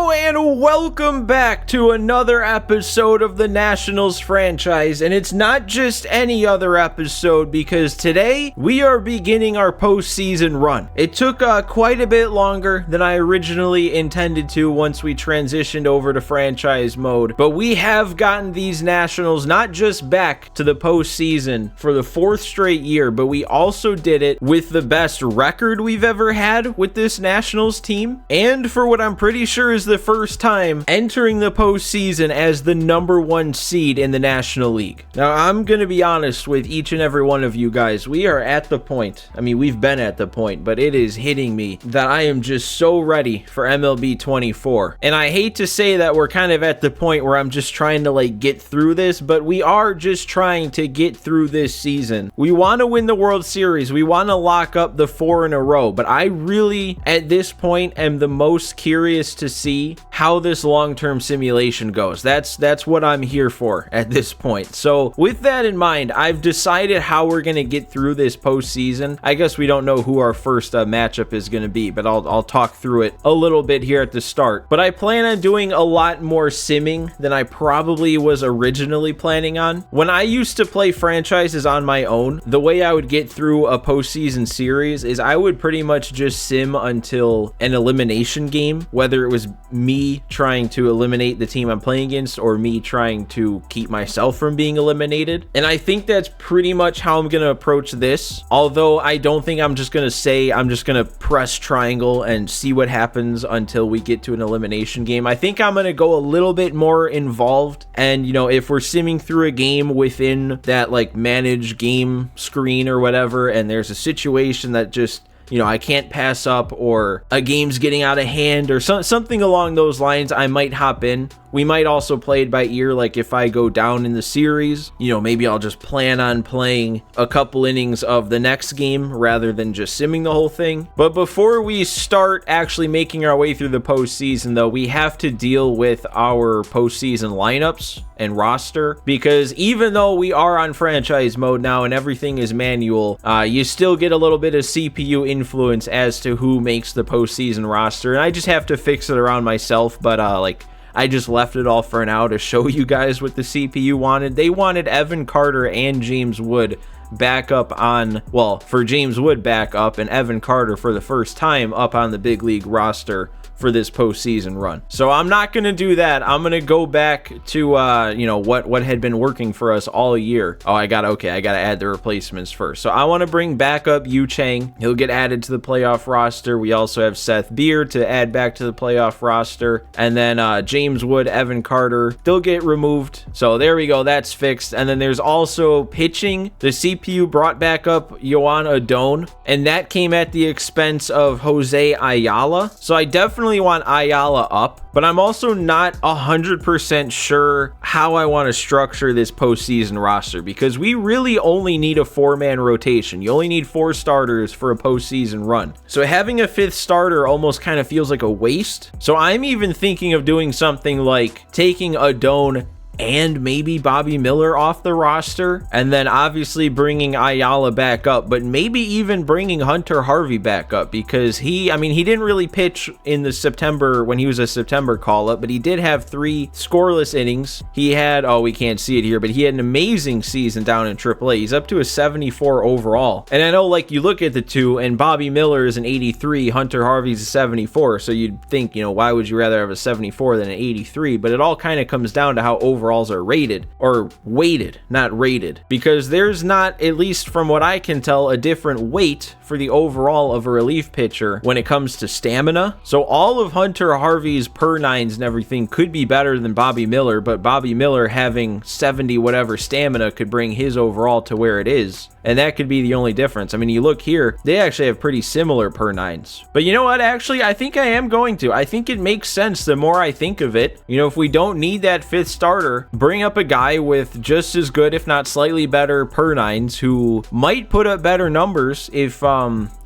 Hello and welcome back to another episode of the Nationals franchise, and it's not just any other episode because today we are beginning our postseason run. It took quite a bit longer than I originally intended to once we transitioned over to franchise mode, but we have gotten these Nationals not just back to the postseason for the fourth straight year, but we also did it with the best record we've ever had with this Nationals team, and for what I'm pretty sure is the first time entering the postseason as the #1 seed in the National League. Now, I'm going to be honest with each and every one of you guys. We are at the point, we've been at the point, but it is hitting me that I am just so ready for MLB 24. And I hate to say that we're kind of at the point where I'm just trying to get through this, but we are just trying to get through this season. We want to win the World Series. We want to lock up the 4 in a row, but I really, at this point, am the most curious to see how this long-term simulation goes. That's what I'm here for at this point. So with that in mind, I've decided how we're going to get through this postseason. I guess we don't know who our first matchup is going to be, but I'll talk through it a little bit here at the start. But I plan on doing a lot more simming than I probably was originally planning on. When I used to play franchises on my own, the way I would get through a postseason series is I would pretty much just sim until an elimination game, whether it was me trying to eliminate the team I'm playing against or me trying to keep myself from being eliminated. And I think that's pretty much how I'm going to approach this. Although I don't think I'm just going to say I'm just going to press triangle and see what happens until we get to an elimination game. I think I'm going to go a little bit more involved. And, if we're simming through a game within that manage game screen or whatever, and there's a situation that just I can't pass up, or a game's getting out of hand or something along those lines, I might hop in. We might also play it by ear, if I go down in the series, maybe I'll just plan on playing a couple innings of the next game rather than just simming the whole thing. But before we start actually making our way through the postseason, though, we have to deal with our postseason lineups and roster, because even though we are on franchise mode now and everything is manual, you still get a little bit of CPU influence as to who makes the postseason roster, and I just have to fix it around myself. But I just left it all for now to show you guys what the CPU wanted. They wanted Evan Carter and James Wood back up on, for James Wood back up and Evan Carter for the first time up on the big league roster for this postseason run. So I'm not going to do that. I'm going to go back to, what had been working for us all year. Oh, I got to add the replacements first. So I want to bring back up Yu Chang. He'll get added to the playoff roster. We also have Seth Beard to add back to the playoff roster. And then James Wood, Evan Carter, they'll get removed. So there we go. That's fixed. And then there's also pitching. The CPU brought back up Yoan Adon, and that came at the expense of Jose Ayala. So I definitely want Ayala up, but I'm also not 100% sure how I want to structure this postseason roster, because we really only need a 4-man rotation. You only need 4 starters for a postseason run. So having a 5th starter almost kind of feels like a waste. So I'm even thinking of doing something like taking Adon and maybe Bobby Miller off the roster, and then obviously bringing Ayala back up, but maybe even bringing Hunter Harvey back up, because he didn't really pitch in the September when he was a September call-up, but he did have 3 scoreless innings. He had, we can't see it here, but he had an amazing season down in AAA. He's up to a 74 overall. And I know, you look at the two, and Bobby Miller is an 83, Hunter Harvey's a 74, so you'd think, why would you rather have a 74 than an 83? But it all kind of comes down to how overalls are rated, or weighted, not rated, because there's not, at least from what I can tell, a different weight for the overall of a relief pitcher when it comes to stamina. So all of Hunter Harvey's per nines and everything could be better than Bobby Miller, but Bobby Miller having 70 whatever stamina could bring his overall to where it is. And that could be the only difference. You look here, they actually have pretty similar per nines. But you know what? Actually, I think I am going to. I think it makes sense the more I think of it. If we don't need that 5th starter, bring up a guy with just as good, if not slightly better per nines, who might put up better numbers if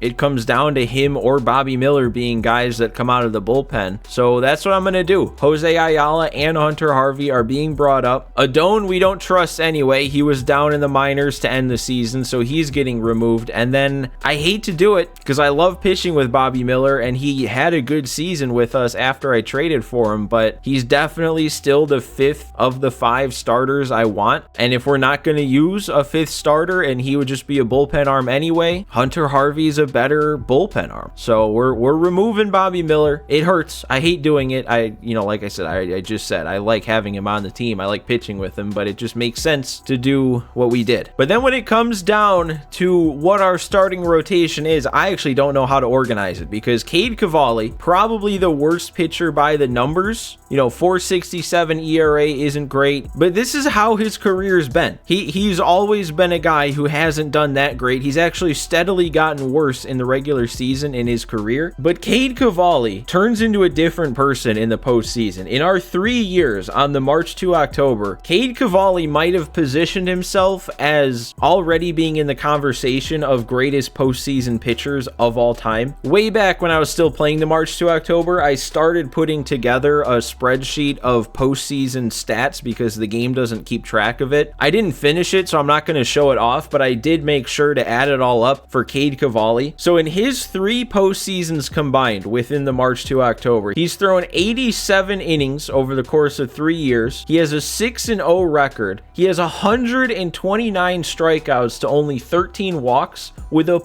it comes down to him or Bobby Miller being guys that come out of the bullpen. So that's what I'm going to do. Jose Ayala and Hunter Harvey are being brought up. Adon, we don't trust anyway. He was down in the minors to end the season, season, so he's getting removed. And then I hate to do it because I love pitching with Bobby Miller, and he had a good season with us after I traded for him, but he's definitely still the 5th of the 5 starters I want. And if we're not going to use a 5th starter and he would just be a bullpen arm anyway, Hunter Harvey's a better bullpen arm. So we're removing Bobby Miller. It hurts. I hate doing it. Like I said, I just said I like having him on the team. I like pitching with him, but it just makes sense to do what we did. But then when it comes down to what our starting rotation is, I actually don't know how to organize it, because Cade Cavalli, probably the worst pitcher by the numbers. 4.67 ERA isn't great, but this is how his career's been. He's always been a guy who hasn't done that great. He's actually steadily gotten worse in the regular season in his career. But Cade Cavalli turns into a different person in the postseason. In our 3 years on the March to October, Cade Cavalli might have positioned himself as already being in the conversation of greatest postseason pitchers of all time. Way back when I was still playing the March to October, I started putting together a spreadsheet of postseason stats because the game doesn't keep track of it. I didn't finish it, so I'm not going to show it off, but I did make sure to add it all up for Cade Cavalli. So in his 3 postseasons combined within the March to October, he's thrown 87 innings over the course of 3 years. He has a 6-0 record. He has 129 strikeouts to only 13 walks with a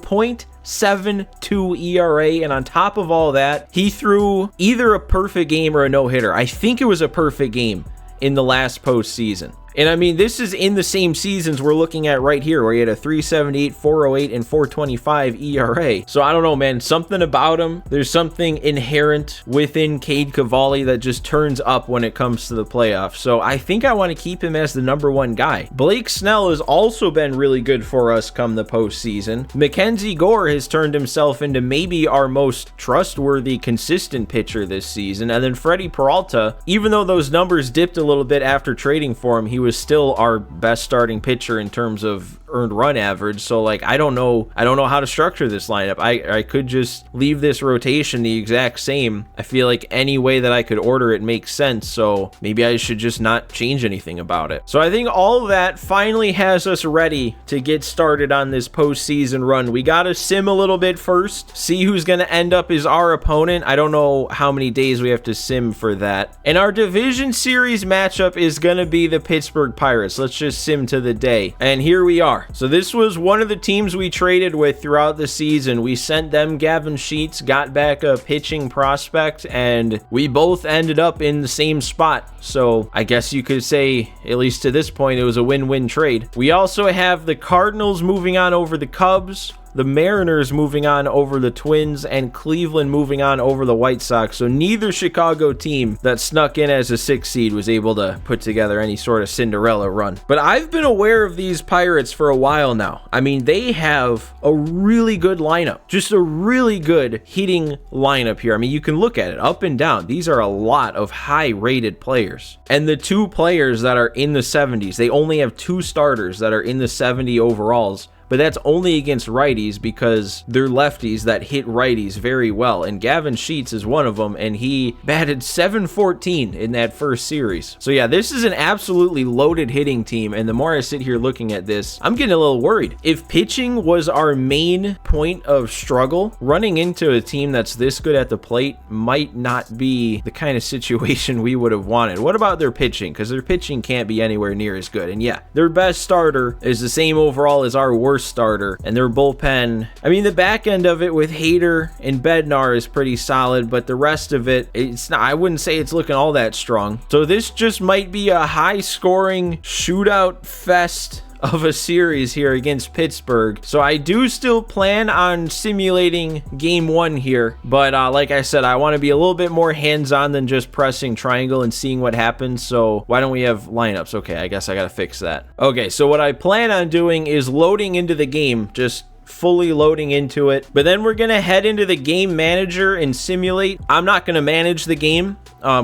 .72 ERA, and on top of all that, he threw either a perfect game or a no-hitter. I think it was a perfect game in the last postseason. And I mean, this is in the same seasons we're looking at right here, where he had a 3.78, 4.08, and 4.25 ERA. So I don't know, man. Something about him. There's something inherent within Cade Cavalli that just turns up when it comes to the playoffs. So I think I want to keep him as the #1 guy. Blake Snell has also been really good for us come the postseason. Mackenzie Gore has turned himself into maybe our most trustworthy, consistent pitcher this season. And then Freddie Peralta, even though those numbers dipped a little bit after trading for him, he was still our best starting pitcher in terms of earned run average. So like, I don't know how to structure this lineup. I could just leave this rotation the exact same. I feel like any way that I could order it makes sense, so maybe I should just not change anything about it. So I think all of that finally has us ready to get started on this postseason run. We gotta sim a little bit first, see who's gonna end up as our opponent. I don't know how many days we have to sim for that. And our division series matchup is gonna be the Pittsburgh Pirates. Let's just sim to the day. And here we are. So this was one of the teams we traded with throughout the season. We sent them Gavin Sheets, got back a pitching prospect, and we both ended up in the same spot. So I guess you could say, at least to this point, it was a win-win trade. We also have the Cardinals moving on over the Cubs, the Mariners moving on over the Twins, and Cleveland moving on over the White Sox. So neither Chicago team that snuck in as a 6th seed was able to put together any sort of Cinderella run. But I've been aware of these Pirates for a while now. I mean, they have a really good lineup, just a really good hitting lineup here. I mean, you can look at it up and down. These are a lot of high-rated players. And the 2 players that are in the 70s, they only have 2 starters that are in the 70 overalls. But that's only against righties because they're lefties that hit righties very well. And Gavin Sheets is one of them, and he batted .714 in that first series. So yeah, this is an absolutely loaded hitting team, and the more I sit here looking at this, I'm getting a little worried. If pitching was our main point of struggle, running into a team that's this good at the plate might not be the kind of situation we would have wanted. What about their pitching? Because their pitching can't be anywhere near as good. And yeah, their best starter is the same overall as our worst starter, and their bullpen, I mean, the back end of it with Hader and Bednar is pretty solid, but the rest of it, it's not, I wouldn't say it's looking all that strong. So this just might be a high scoring shootout fest of a series here against Pittsburgh. So I do still plan on simulating game 1 here, but like I said, I want to be a little bit more hands-on than just pressing triangle and seeing what happens. So why don't we have lineups? Okay, I guess I gotta fix that. Okay, so what I plan on doing is loading into the game, just fully loading into it, but then we're gonna head into the game manager and simulate. I'm not gonna manage the game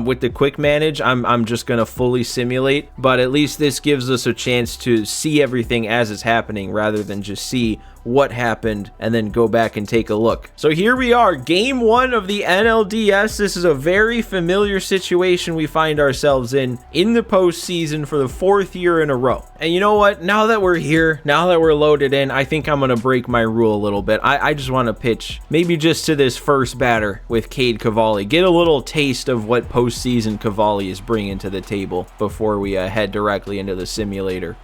with the quick manage. I'm just gonna fully simulate, but at least this gives us a chance to see everything as it's happening rather than just see what happened and then go back and take a look. So here we are, game 1 of the NLDS. This is a very familiar situation we find ourselves in the postseason for the 4th year in a row. And you know what? Now that we're here, now that we're loaded in, I think I'm going to break my rule a little bit. I just want to pitch maybe just to this first batter with Cade Cavalli. Get a little taste of what postseason Cavalli is bringing to the table before we head directly into the simulator.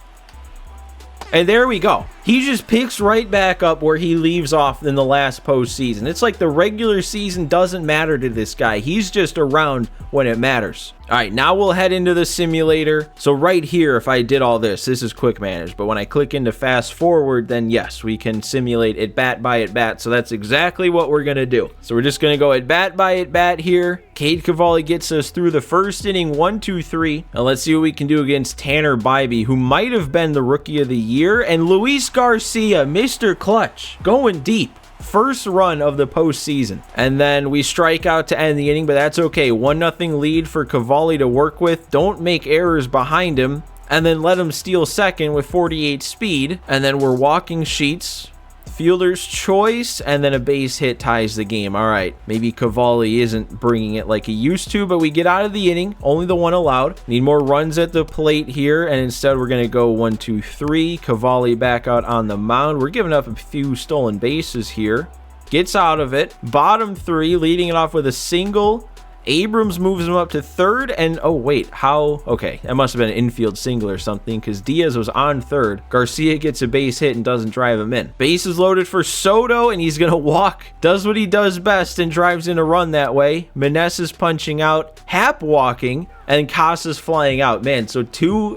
And there we go. He just picks right back up where he leaves off in the last postseason. It's like the regular season doesn't matter to this guy. He's just around when it matters. All right, now we'll head into the simulator. So right here, if I did all this is quick manage. But when I click into fast forward, then yes, we can simulate at bat by at bat. So that's exactly what we're going to do. So we're just going to go at bat by at bat here. Cade Cavalli gets us through the first inning, 1, 2, 3. Now let's see what we can do against Tanner Bybee, who might have been the rookie of the year. And Luis Garcia, Mr. Clutch, going deep. First run of the postseason. And then we strike out to end the inning, but that's okay. 1-0 lead for Cavalli to work with. Don't make errors behind him. And then let him steal second with 48 speed. And then we're walking sheets. Fielder's choice, and then a base hit ties the game. All right, maybe Cavalli isn't bringing it like he used to, but we get out of the inning. Only the one allowed. Need more runs at the plate here, and instead we're going to go 1, 2, 3. Cavalli back out on the mound. We're giving up a few stolen bases here. Gets out of it. Bottom 3, leading it off with a single. Abrams moves him up to third, and oh wait, how? Okay, that must have been an infield single or something, because Diaz was on third. Garcia gets a base hit and doesn't drive him in. Base is loaded for Soto, and he's gonna walk. Does what he does best and drives in a run that way. Meneses punching out, Happ walking, and Casas flying out. Man, so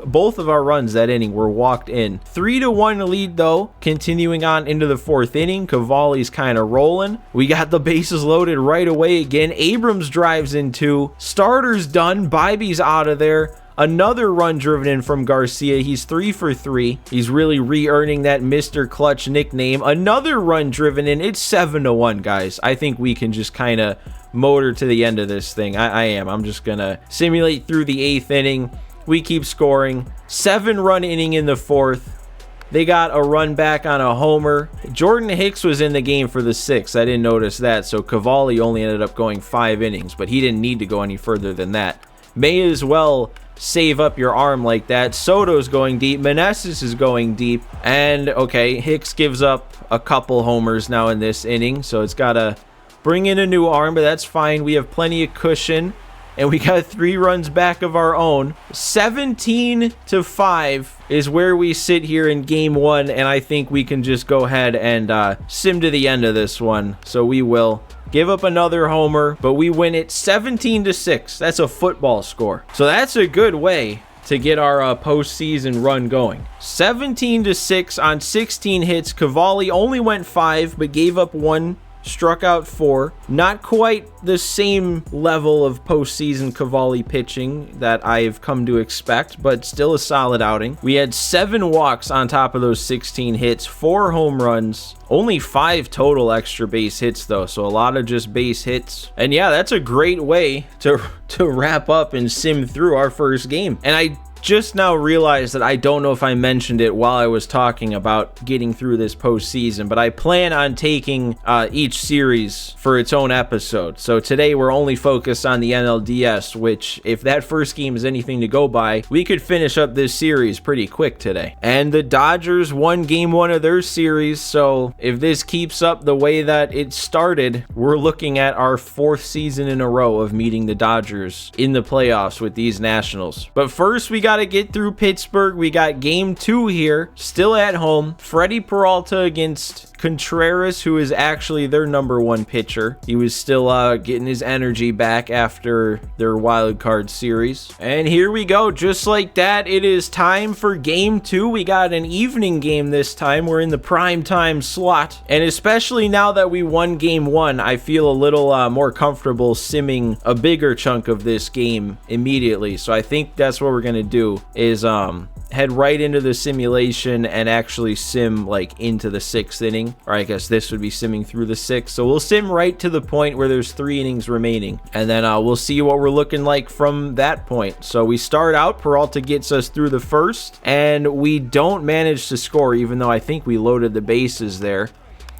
both of our runs that inning were walked in. 3-1 lead though, continuing on into the 4th inning. Cavalli's kind of rolling. We got the bases loaded right away again. Abrams drives in 2. Starter's done. Bybee's out of there. Another run driven in from Garcia. He's 3 for 3. He's really re-earning that Mr. Clutch nickname. Another run driven in. It's 7-1, guys. I think we can just kind of motor to the end of this thing. I'm just going to simulate through the 8th inning. We keep scoring. 7-run inning in the 4th. They got a run back on a homer. Jordan Hicks was in the game for the 6th. I didn't notice that. So Cavalli only ended up going 5 innings, but he didn't need to go any further than that. May as well save up your arm like that. Soto's going deep. Meneses is going deep. And okay, Hicks gives up a couple homers now in this inning, so it's got to bring in a new arm, but that's fine. We have plenty of cushion, and we got 3 runs back of our own. 17-5 is where we sit here in game 1, and I think we can just go ahead and sim to the end of this one. So we will give up another homer, but we win it 17-6. That's a football score. So that's a good way to get our postseason run going. 17-6 on 16 hits. Cavalli only went 5, but gave up 1. Struck out 4. Not quite the same level of postseason Cavalli pitching that I've come to expect, but still a solid outing. We had 7 walks on top of those 16 hits, 4 home runs, only 5 total extra base hits though, so a lot of just base hits. And yeah, that's a great way to wrap up and sim through our first game. And I just now realized that I don't know if I mentioned it while I was talking about getting through this postseason, but I plan on taking each series for its own episode. So today we're only focused on the NLDS, which if that first game is anything to go by, we could finish up this series pretty quick today. And the Dodgers won game 1 of their series, so if this keeps up the way that it started, we're looking at our 4th season in a row of meeting the Dodgers in the playoffs with these Nationals. But first we got to get through Pittsburgh. We got game 2 here, still at home. Freddie Peralta against Contreras, who is actually their number 1 pitcher. He was still getting his energy back after their wild card series. And here we go, just like that, it is time for game 2. We got an evening game this time. We're in the prime time slot, and especially now that we won game 1, I feel a little more comfortable simming a bigger chunk of this game immediately. So I think that's what we're gonna do is head right into the simulation and actually sim like into the 6th inning, or I guess this would be simming through the 6th. So we'll sim right to the point where there's 3 innings remaining, and then we'll see what we're looking like from that point. So we start out, Peralta gets us through the 1st, and we don't manage to score, even though I think we loaded the bases there.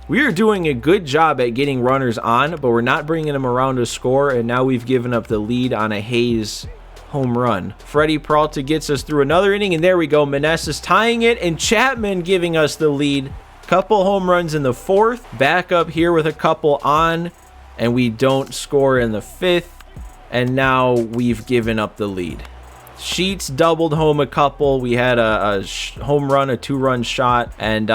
We are doing a good job at getting runners on, but we're not bringing them around to score, and now we've given up the lead on a Hayes home run. Freddie Peralta gets us through another inning, and there we go. Meneses tying it, and Chapman giving us the lead. Couple home runs in the 4th. Back up here with a couple on, and we don't score in the 5th, and now we've given up the lead. Sheets doubled home a couple. We had a home run, a 2-run shot, and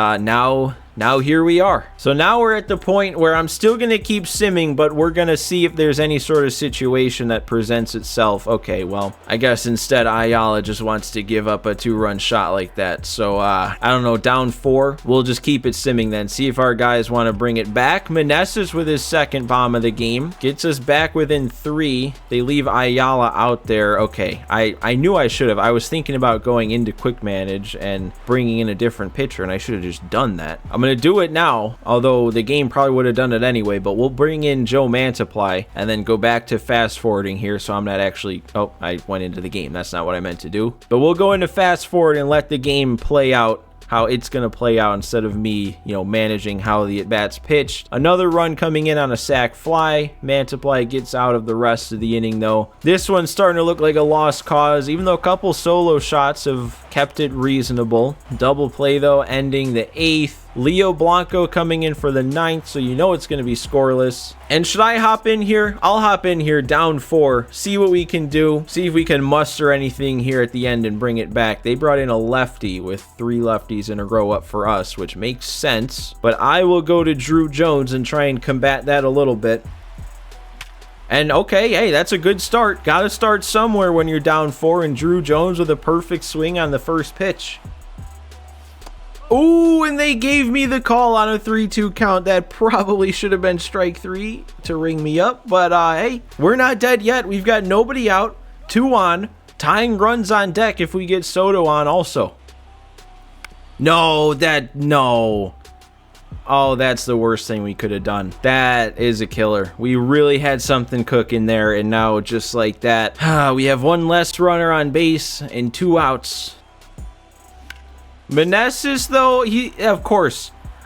now here we are. So now we're at the point where I'm still going to keep simming, but we're going to see if there's any sort of situation that presents itself. Okay, well, I guess instead Ayala just wants to give up a 2-run shot like that. So, I don't know, down 4. We'll just keep it simming then. See if our guys want to bring it back. Meneses with his 2nd bomb of the game. Gets us back within 3. They leave Ayala out there. Okay, I knew I should have. I was thinking about going into quick manage and bringing in a different pitcher, and I should have just done that. I'm going to do it now, although the game probably would have done it anyway, but we'll bring in Joe Mantiply and then go back to fast forwarding here. So I'm not actually, oh, I went into the game. That's not what I meant to do, but we'll go into fast forward and let the game play out how it's going to play out instead of me, managing how the at-bats pitched. Another run coming in on a sac fly. Mantiply gets out of the rest of the inning, though. This one's starting to look like a lost cause, even though a couple solo shots have kept it reasonable. Double play, though, ending the 8th. Leo Blanco coming in for the 9th, so you know it's going to be scoreless. And should I hop in here? I'll hop in here down 4, see what we can do, see if we can muster anything here at the end and bring it back. They brought in a lefty with 3 lefties in a row up for us, which makes sense. But I will go to Drew Jones and try and combat that a little bit. And okay, hey, that's a good start. Got to start somewhere when you're down 4, and Drew Jones with a perfect swing on the first pitch. Ooh, and they gave me the call on a 3-2 count. That probably should have been strike 3 to ring me up. But, hey, we're not dead yet. We've got nobody out. 2 on. Tying runs on deck if we get Soto on also. No. Oh, that's the worst thing we could have done. That is a killer. We really had something cooking there, and now just like that, we have 1 less runner on base and 2 outs. Meneses, though,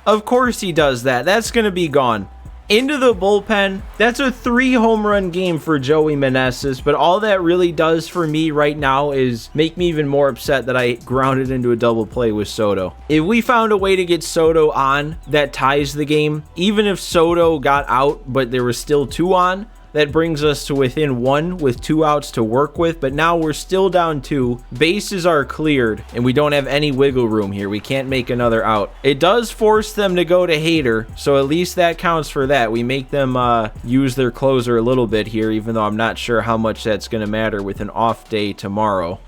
of course he does that. That's going to be gone. Into the bullpen. That's a 3 home run game for Joey Meneses, but all that really does for me right now is make me even more upset that I grounded into a double play with Soto. If we found a way to get Soto on, that ties the game. Even if Soto got out, but there was still 2 on, that brings us to within 1 with 2 outs to work with, but now we're still down 2. Bases are cleared, and we don't have any wiggle room here. We can't make another out. It does force them to go to Hader, so at least that counts for that. We make them use their closer a little bit here, even though I'm not sure how much that's going to matter with an off day tomorrow.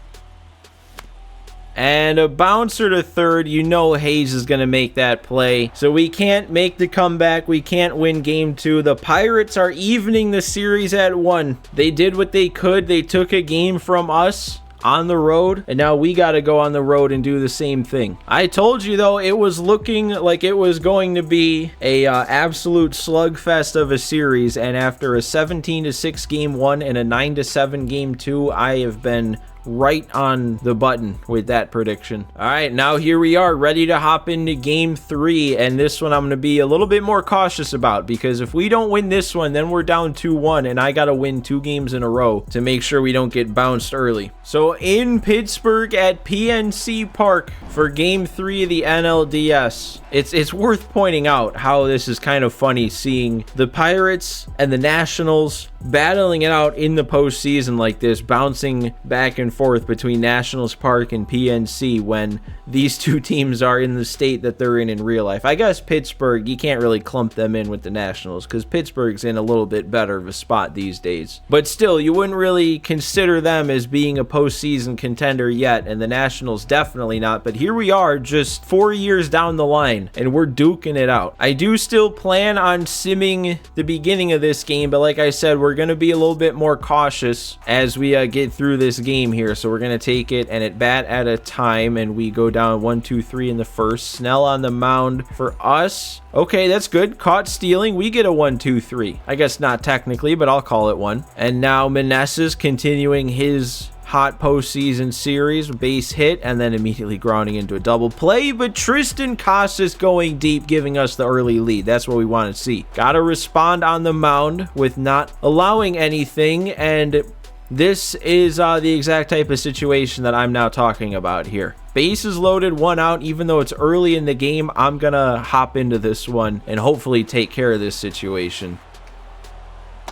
And a bouncer to third. You know Hayes is going to make that play. So we can't make the comeback. We can't win game 2. The Pirates are evening the series at 1. They did what they could. They took a game from us on the road, and now we got to go on the road and do the same thing. I told you, though, it was looking like it was going to be a absolute slugfest of a series, and after a 17-6 game 1 and a 9-7 game 2, I have been right on the button with that prediction. All right, now here we are ready to hop into game 3, and this one I'm going to be a little bit more cautious about, because if we don't win this one, then we're down 2-1, and I got to win 2 games in a row to make sure we don't get bounced early. So in Pittsburgh at PNC Park for game 3 of the NLDS. It's worth pointing out how this is kind of funny, seeing the Pirates and the Nationals battling it out in the postseason like this, bouncing back and forth between Nationals Park and PNC when these 2 teams are in the state that they're in real life. I guess Pittsburgh, you can't really clump them in with the Nationals because Pittsburgh's in a little bit better of a spot these days. But still, you wouldn't really consider them as being a postseason contender yet, and the Nationals definitely not. But here we are just 4 years down the line, and we're duking it out. I do still plan on simming the beginning of this game, but like I said, we're going to be a little bit more cautious as we get through this game here. So we're going to take it and at bat at a time, and we go down 1-2-3 in the first. Snell on the mound for us. Okay, that's good. Caught stealing. We get a 1-2-3. I guess not technically, but I'll call it one. And now Meneses continuing his hot postseason series, base hit, and then immediately grounding into a double play. But Tristan Casas going deep, giving us the early lead. That's what we want to see. Gotta respond on the mound with not allowing anything, and this is the exact type of situation that I'm now talking about here. Bases loaded, 1 out. Even though it's early in the game, I'm gonna hop into this one and hopefully take care of this situation.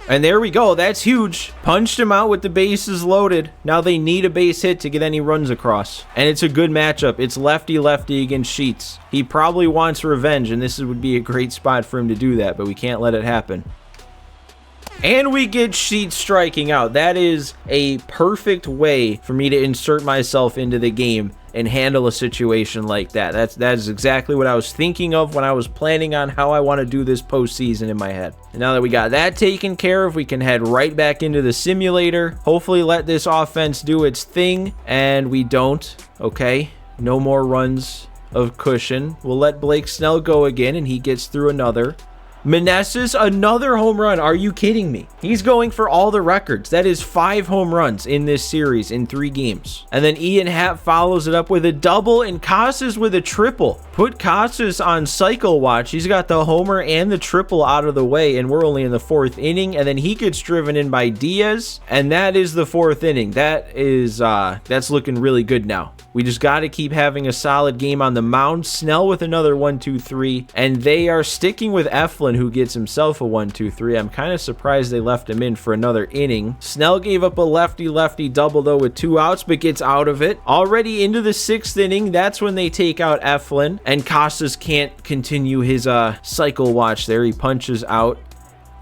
And there we go. That's huge. Punched him out with the bases loaded. Now they need a base hit to get any runs across. And it's a good matchup. It's lefty-lefty against Sheets. He probably wants revenge, and this would be a great spot for him to do that, but we can't let it happen. And we get Sheets striking out. That is a perfect way for me to insert myself into the game and handle a situation like that. That is exactly what I was thinking of when I was planning on how I want to do this postseason in my head. And now that we got that taken care of, we can head right back into the simulator. Hopefully let this offense do its thing, and we don't. Okay, no more runs of cushion. We'll let Blake Snell go again, and he gets through another. Meneses, another home run. Are you kidding me? He's going for all the records. That is 5 home runs in this series in 3 games. And then Ian Happ follows it up with a double, and Casas with a triple. Put Casas on cycle watch. He's got the homer and the triple out of the way, and we're only in the 4th inning. And then he gets driven in by Diaz, and that is the 4th inning. That is that's looking really good now. We just got to keep having a solid game on the mound. Snell with another 1-2-3, and they are sticking with Eflin, who gets himself a 1-2-3. I'm kind of surprised they left him in for another inning. Snell gave up a lefty-lefty double, though, with 2 outs, but gets out of it. Already into the 6th inning, that's when they take out Eflin, and Casas can't continue his cycle watch there. He punches out.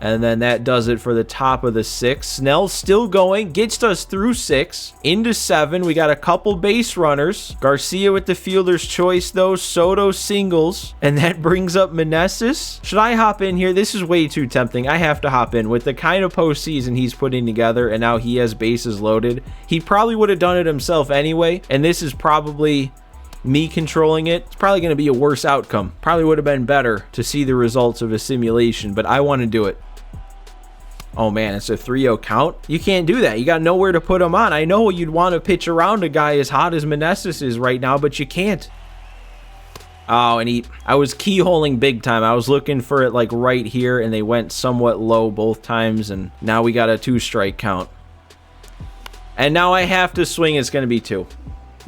And then that does it for the top of the 6th. Snell still going, gets us through 6. Into 7, we got a couple base runners. Garcia with the fielder's choice, though. Soto singles. And that brings up Meneses. Should I hop in here? This is way too tempting. I have to hop in. With the kind of postseason he's putting together, and now he has bases loaded, he probably would have done it himself anyway. And this is probably me controlling it. It's probably going to be a worse outcome. Probably would have been better to see the results of a simulation, but I want to do it. Oh man, it's a 3-0 count. You can't do that. You got nowhere to put him on. I know you'd want to pitch around a guy as hot as Meneses is right now, but you can't. Oh, and I was keyholing big time. I was looking for it like right here, and they went somewhat low both times, and now we got a 2-strike count. And now I have to swing. It's going to be 2.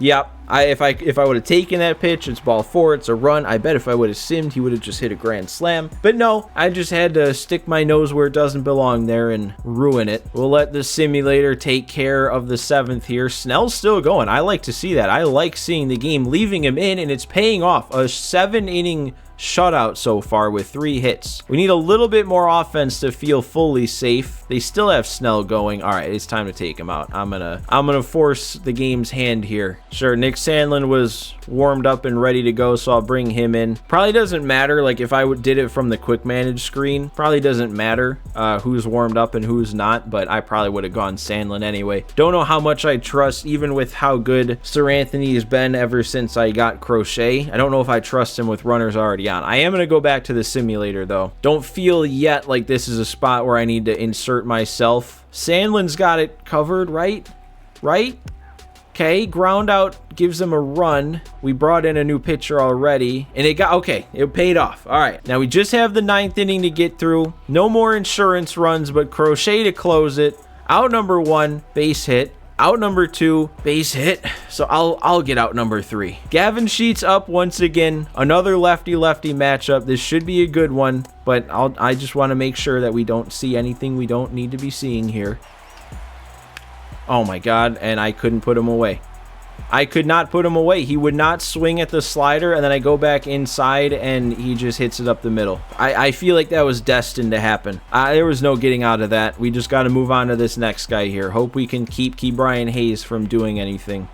Yep. If I would have taken that pitch, it's ball 4, it's a run. I bet if I would have simmed, he would have just hit a grand slam. But no, I just had to stick my nose where it doesn't belong there and ruin it. We'll let the simulator take care of the 7th here. Snell's still going. I like to see that. I like seeing the game, leaving him in, and it's paying off. A 7-inning shutout so far with 3 hits. We need a little bit more offense to feel fully safe. They still have Snell going. All right, it's time to take him out. I'm gonna force the game's hand here. Sure, Nick Sandlin was warmed up and ready to go, so I'll bring him in. Probably doesn't matter, like if I did it from the quick manage screen, probably doesn't matter who's warmed up and who's not, but I probably would have gone Sandlin anyway. Don't know how much I trust, even with how good Sir Anthony has been ever since I got Crochet. I don't know if I trust him with runners already on. I am going to go back to the simulator, though. Don't feel yet like this is a spot where I need to insert myself. Sandlin's got it covered, right? Right? Okay, ground out gives them a run. We brought in a new pitcher already, and it paid off. All right, now we just have the 9th inning to get through. No more insurance runs, but Crochet to close it. Out number 1, base hit. Out number 2, base hit. So I'll get out number 3. Gavin Sheets up once again. Another lefty-lefty matchup. This should be a good one, but I just want to make sure that we don't see anything we don't need to be seeing here. Oh my God, and I couldn't put him away. I could not put him away. He would not swing at the slider, and then I go back inside, and he just hits it up the middle. I feel like that was destined to happen. There was no getting out of that. We just got to move on to this next guy here. Hope we can keep Brian Hayes from doing anything.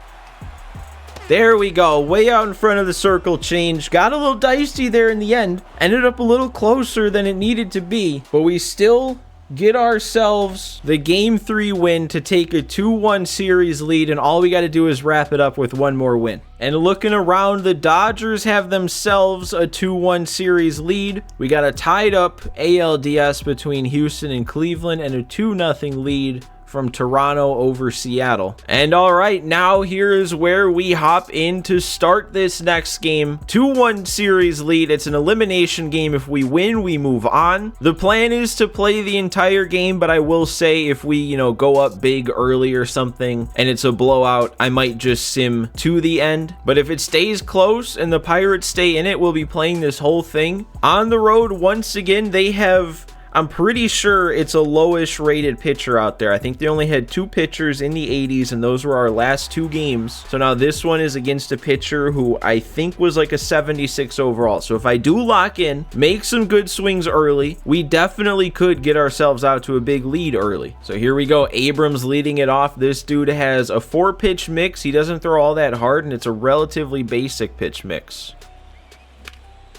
There we go. Way out in front of the circle change. Got a little dicey there in the end. Ended up a little closer than it needed to be, but we still get ourselves the Game 3 win to take a 2-1 series lead, and all we got to do is wrap it up with one more win. And looking around, the Dodgers have themselves a 2-1 series lead. We got a tied up ALDS between Houston and Cleveland, and a 2-0 lead from Toronto over Seattle. And all right, now here is where we hop in to start this next game. 2-1 series lead. It's an elimination game. If we win, we move on. The plan is to play the entire game, but I will say if we, go up big early or something and it's a blowout, I might just sim to the end. But if it stays close and the Pirates stay in it, we'll be playing this whole thing. On the road, once again, they have... I'm pretty sure it's a lowish rated pitcher out there. I think they only had 2 pitchers in the 80s, and those were our last 2 games. So now this one is against a pitcher who I think was like a 76 overall. So if I do lock in, make some good swings early, we definitely could get ourselves out to a big lead early. So here we go. Abrams leading it off. This dude has a 4-pitch mix. He doesn't throw all that hard, and it's a relatively basic pitch mix.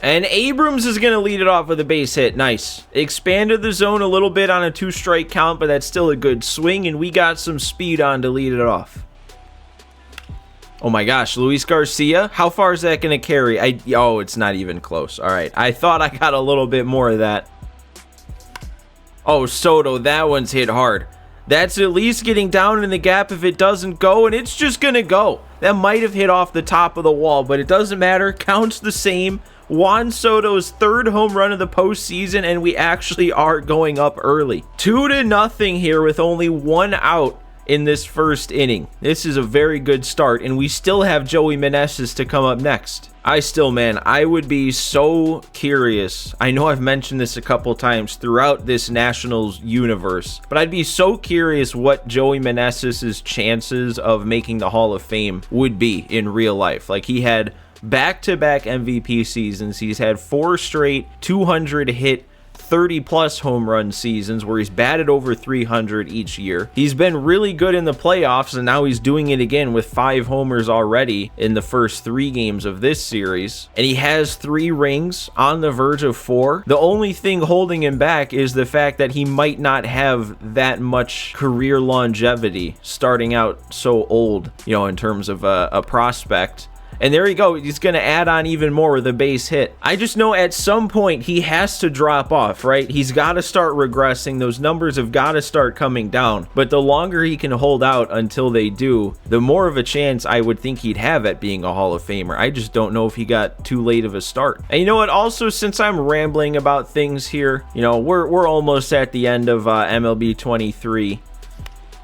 And Abrams is going to lead it off with a base hit. Nice. Expanded the zone a little bit on a 2-strike count, but that's still a good swing, and we got some speed on to lead it off. Oh my gosh, Luis Garcia? How far is that going to carry? Oh, it's not even close. All right. I thought I got a little bit more of that. Oh, Soto, that one's hit hard. That's at least getting down in the gap if it doesn't go, and it's just going to go. That might have hit off the top of the wall, but it doesn't matter. Counts the same. Juan Soto's 3rd home run of the postseason, and we actually are going up early. 2-0 here with only 1 out in this first inning. This is a very good start, and we still have Joey Meneses to come up next. I would be so curious. I know I've mentioned this a couple times throughout this Nationals universe, but I'd be so curious what Joey Meneses' chances of making the Hall of Fame would be in real life. Like, he had back-to-back MVP seasons. He's had 4 straight 200 hit 30-plus home run seasons where he's batted over 300 each year. He's been really good in the playoffs, and now he's doing it again with 5 homers already in the first 3 games of this series. And he has 3 rings, on the verge of 4. The only thing holding him back is the fact that he might not have that much career longevity starting out so old, in terms of a prospect. And there you go. He's going to add on even more with a base hit. I just know at some point he has to drop off, right? He's got to start regressing. Those numbers have got to start coming down. But the longer he can hold out until they do, the more of a chance I would think he'd have at being a Hall of Famer. I just don't know if he got too late of a start. And you know what? Also, since I'm rambling about things here, we're almost at the end of MLB 23.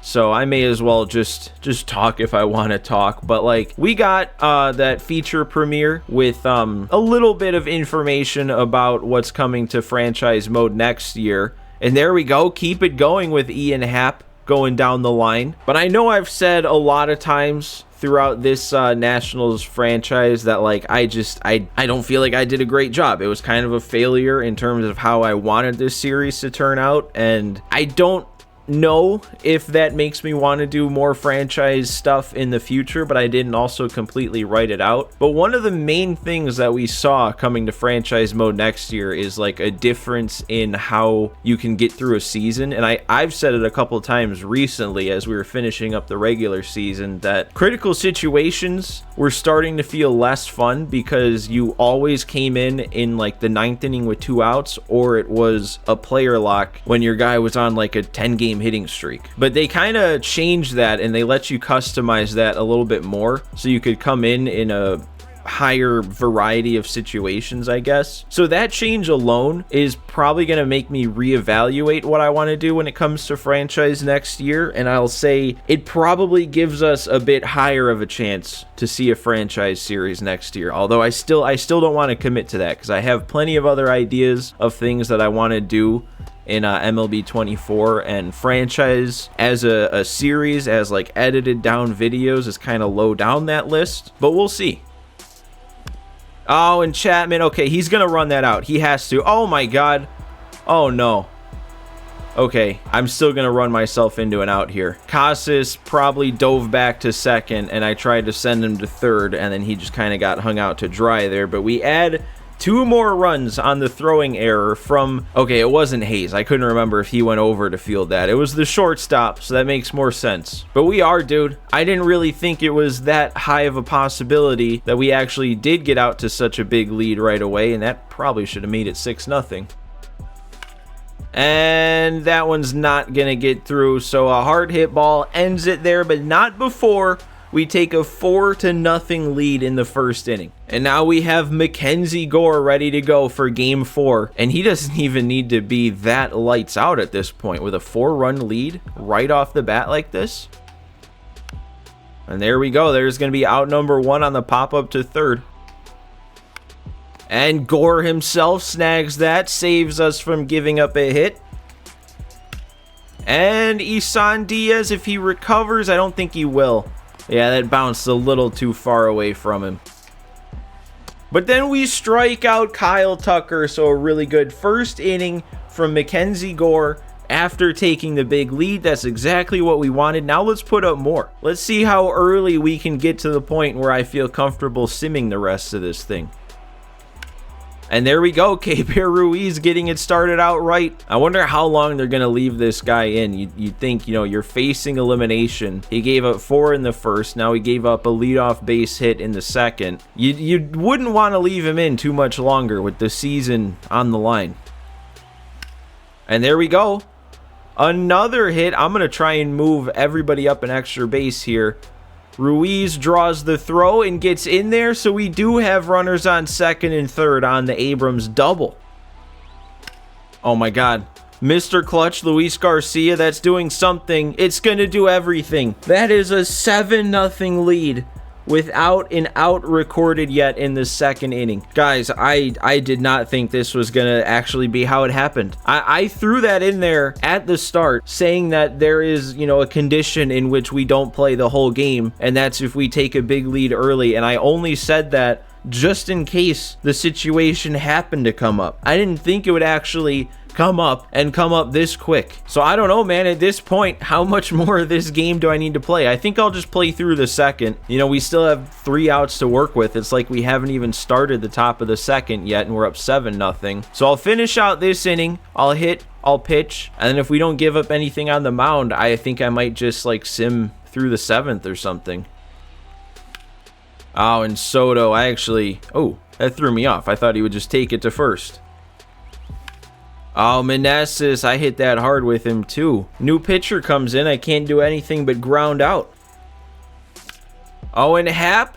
So I may as well just talk if I want to talk. But we got that feature premiere with a little bit of information about what's coming to franchise mode next year. And there we go. Keep it going with Ian Happ going down the line. But I know I've said a lot of times throughout this Nationals franchise that I don't feel like I did a great job. It was kind of a failure in terms of how I wanted this series to turn out. And I don't know if that makes me want to do more franchise stuff in the future, but I didn't also completely write it out. But one of the main things that we saw coming to franchise mode next year is a difference in how you can get through a season. And I've said it a couple times recently as we were finishing up the regular season that critical situations were starting to feel less fun because you always came in the 9th inning with 2 outs, or it was a player lock when your guy was on a 10-game hitting streak. But they kind of changed that, and they let you customize that a little bit more so you could come in a higher variety of situations, I guess. So that change alone is probably going to make me reevaluate what I want to do when it comes to franchise next year, and I'll say it probably gives us a bit higher of a chance to see a franchise series next year. Although I still don't want to commit to that because I have plenty of other ideas of things that I want to do in MLB 24, and franchise as a series, as edited down videos, is kind of low down that list, but we'll see. Oh, and Chapman, okay, he's gonna run that out. He has to. Oh my god. Oh no. Okay, I'm still gonna run myself into an out here. Casas probably dove back to second, and I tried to send him to third, and then he just kind of got hung out to dry there. But we add 2 more runs on the throwing error from, okay, it wasn't Hayes. I couldn't remember if he went over to field that. It was the shortstop, so that makes more sense. But we are, dude. I didn't really think it was that high of a possibility that we actually did get out to such a big lead right away, and that probably should have made it 6-0. And that one's not gonna get through, so a hard hit ball ends it there, but not before we take a 4-0 lead in the first inning. And now we have Mackenzie Gore ready to go for game 4. And he doesn't even need to be that lights out at this point with a 4-run lead right off the bat like this. And there we go. There's going to be out number 1 on the pop-up to third. And Gore himself snags that, saves us from giving up a hit. And Isan Diaz, if he recovers, I don't think he will. Yeah, that bounced a little too far away from him. But then we strike out Kyle Tucker, so a really good first inning from Mackenzie Gore after taking the big lead. That's exactly what we wanted. Now let's put up more. Let's see how early we can get to the point where I feel comfortable simming the rest of this thing. And there we go, K-Bear Ruiz getting it started out right. I wonder how long they're going to leave this guy in. You'd think, you know, you're facing elimination. He gave up 4 in the first. Now he gave up a leadoff base hit in the second. You wouldn't want to leave him in too much longer with the season on the line. And there we go. Another hit. I'm going to try and move everybody up an extra base here. Ruiz draws the throw and gets in there, so we do have runners on second and third on the Abrams double. Oh my God. Mr. Clutch, Luis Garcia, that's doing something. It's going to do everything. That is a 7-0 lead without an out recorded yet in the second inning. Guys, I did not think this was going to actually be how it happened. I threw that in there at the start saying that there is, you know, a condition in which we don't play the whole game, and that's if we take a big lead early, and I only said that just in case the situation happened to come up. I didn't think it would actually come up this quick. So I don't know, man. At this point, how much more of this game do I need to play? I think I'll just play through the second. You know, we still have 3 outs to work with. It's like we haven't even started the top of the second yet, and we're up 7-0. So I'll finish out this inning. I'll hit, I'll pitch, and then if we don't give up anything on the mound, I think I might just like sim through the 7th or something. Oh, and Soto, oh, that threw me off. I thought he would just take it to first. Oh, Meneses, I hit that hard with him too. New pitcher comes in. I can't do anything but ground out. Oh, and Hap.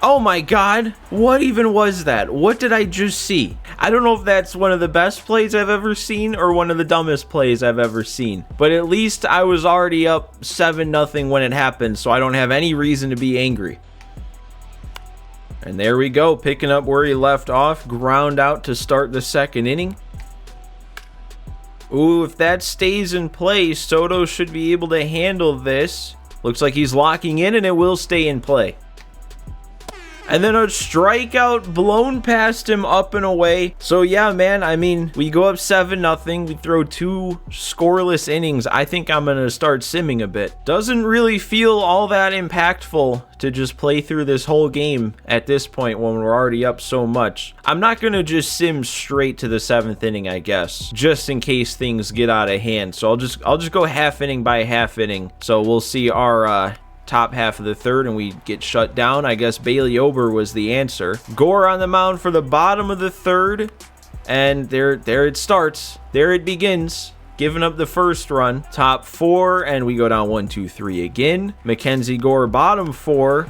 Oh my God. What even was that? What did I just see? I don't know if that's one of the best plays I've ever seen or one of the dumbest plays I've ever seen. But at least I was already up 7-0 when it happened, so I don't have any reason to be angry. And there we go, picking up where he left off. Ground out to start the second inning. Ooh, if that stays in play, Soto should be able to handle this. Looks like he's locking in, and it will stay in play. And then a strikeout blown past him up and away. So yeah, man, I mean, we go up 7-0. We throw 2 scoreless innings. I think I'm going to start simming a bit. Doesn't really feel all that impactful to just play through this whole game at this point when we're already up so much. I'm not going to just sim straight to the 7th inning, I guess, just in case things get out of hand. So I'll just go half inning by half inning. So we'll see our top half of the third and we get shut down. I guess Bailey Ober was the answer. Gore on the mound for the bottom of the third, and there it starts. There it begins. Giving up the first run. Top 4, and we go down 1, 2, 3 again. Mackenzie Gore bottom 4.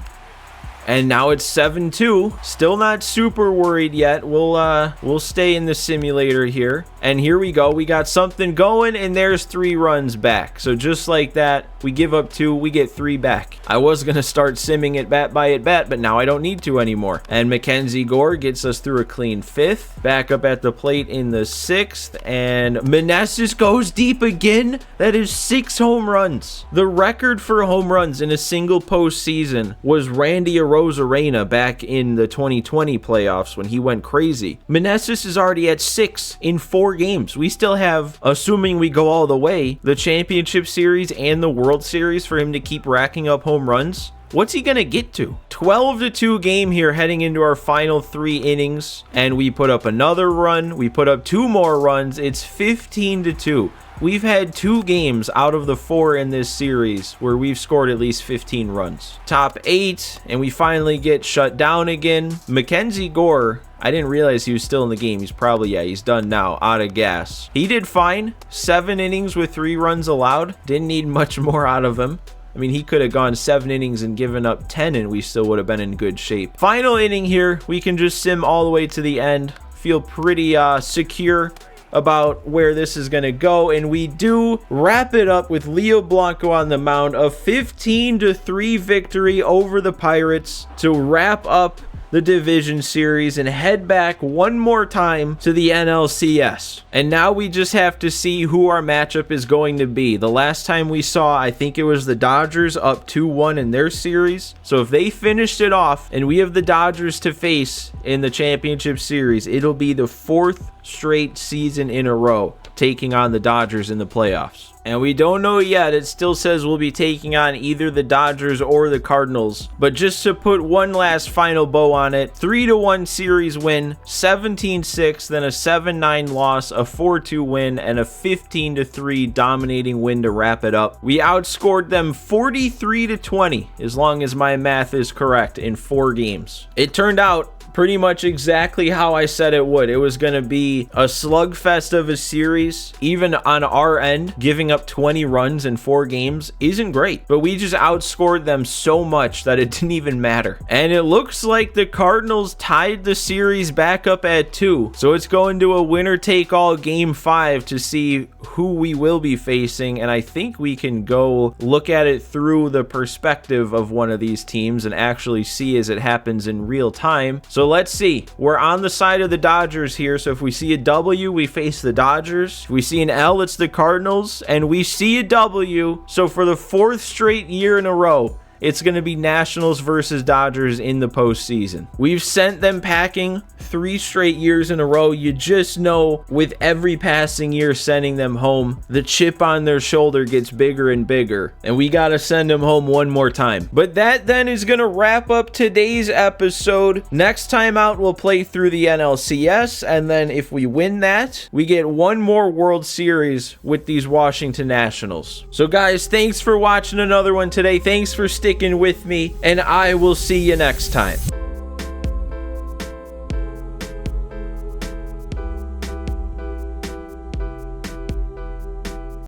And now it's 7-2. Still not super worried yet. We'll stay in the simulator here. And here we go. We got something going, and there's 3 runs back. So just like that, we give up 2, we get 3 back. I was going to start simming it bat by at bat, but now I don't need to anymore. And Mackenzie Gore gets us through a clean 5th. Back up at the plate in the 6th. And Meneses goes deep again. That is 6 home runs. The record for home runs in a single postseason was Randy Arozarena back in the 2020 playoffs when he went crazy. Meneses is already at 6 in 4 games. We still have, assuming we go all the way, the championship series and the World Series for him to keep racking up home runs. What's he gonna get to? 12-2 game here heading into our final 3 innings, and we put up another run. We put up 2 more runs. It's 15-2. We've had 2 games out of the 4 in this series where we've scored at least 15 runs. Top 8, and we finally get shut down again. Mackenzie Gore, I didn't realize he was still in the game. He's probably, yeah, he's done now, out of gas. He did fine. 7 innings with 3 runs allowed. Didn't need much more out of him. I mean, he could have gone 7 innings and given up 10 and we still would have been in good shape. Final inning here. We can just sim all the way to the end. Feel pretty secure about where this is going to go, and we do wrap it up with Leo Blanco on the mound. A 15-3 victory over the Pirates to wrap up the division series and head back one more time to the NLCS. And now we just have to see who our matchup is going to be. The last time we saw, I think it was the Dodgers up 2-1 in their series. So if they finished it off and we have the Dodgers to face in the championship series, it'll be the 4th straight season in a row taking on the Dodgers in the playoffs. And we don't know yet. It still says we'll be taking on either the Dodgers or the Cardinals. But just to put one last final bow on it, 3-1 series win, 17-6, then a 7-9 loss, a 4-2 win, and a 15-3 dominating win to wrap it up. We outscored them 43-20, as long as my math is correct, in 4 games. It turned out pretty much exactly how I said it would. It was going to be a slugfest of a series. Even on our end, giving up 20 runs in 4 games isn't great, but we just outscored them so much that it didn't even matter. And it looks like the Cardinals tied the series back up at 2, so it's going to a winner-take-all game 5 to see who we will be facing. And I think we can go look at it through the perspective of one of these teams and actually see as it happens in real time. So let's see. We're on the side of the Dodgers here. So if we see a W, we face the Dodgers. If we see an L, it's the Cardinals. And we see a W. So for the 4th straight year in a row, it's going to be Nationals versus Dodgers in the postseason. We've sent them packing 3 straight years in a row. You just know with every passing year sending them home, the chip on their shoulder gets bigger and bigger. And we got to send them home one more time. But that then is going to wrap up today's episode. Next time out, we'll play through the NLCS. And then if we win that, we get one more World Series with these Washington Nationals. So guys, thanks for watching another one today. Thanks for sticking with me, and I will see you next time.